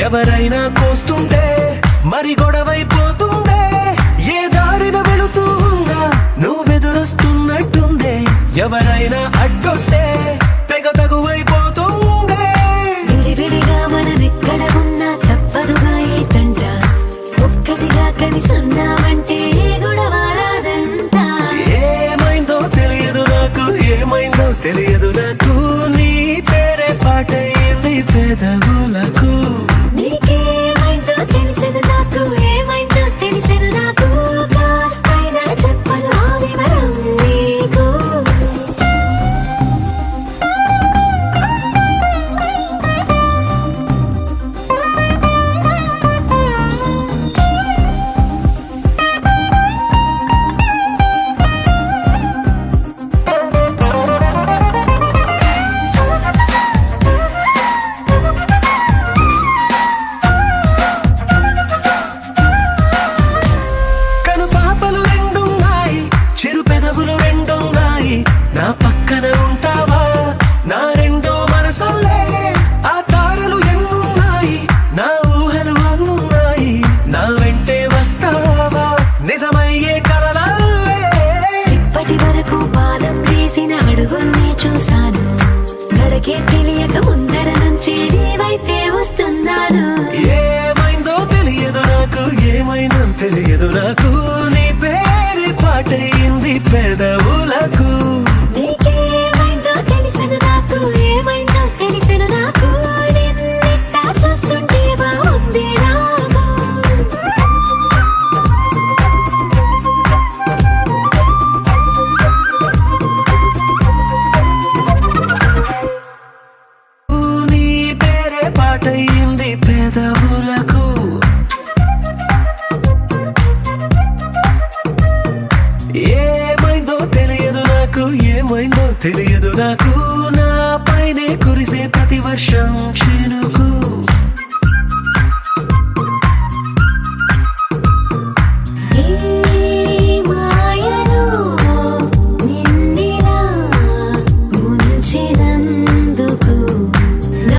ఎవరైనా కోస్తుంటే మరి గొడవైపోతుందే, ఏ దారిన వెళుతూ ఉన్నా నువ్వెదురొస్తున్నట్టుందే, ఎవరైనా అడ్డొస్తే తెగ తగువైపోతుందే. విడివిడిగా మనమెక్కడ ఉన్నా తప్పదుగా ఈ తంట, ఒక్కటిగా కలిసి ఉన్నామంటే గొడవ రాదంట. ఏమైందో తెలియదు నాకు, ఏమైందో తెలియదు నాకు, నీ పేరే పాటయింది పెదవులకు. నీకేమైందో తెలిసిన నాకు, ఏమైందో తెలిసిన నాకు, కాస్తైనా చెప్పను ఆ వివరం నీకు. కనుపాపలు రెండున్నాయి, చిరు పెదవులు రెండున్నాయి, నా పక్కన ఉంటావా నా రెండో మనసల్లే. ఆ తారలు ఎన్నున్నాయి, నా ఊహలు అన్నున్నాయి, నా వెంటే వస్తావా నిజమయ్యే కలలల్లే. ఇప్పటి వరకు పాదం వేసిన అడుగుల్ని చూశాను, నడకే తెలియక ముందర నుంచి నీ వైపే వస్తున్నాను. ఏమైందో తెలియదు నాకు, ఏమైందో తెలియదు నాకు, నీ పేరు పాటయింది పెదవులకు. నీకేమైందో తెలిసిన నాకు, ఏమైందో తెలిసిన నాకు, నిన్నిట్టా చూస్తుంటే బాగుంది నాకు. నీ పేరే పాటయింది పెదవులకు. ఏమైందో తెలియదు నాకు, ఏమైందో తెలియదు నాకు, నా పైనే కురిసే ప్రతి వర్షం చినుకు.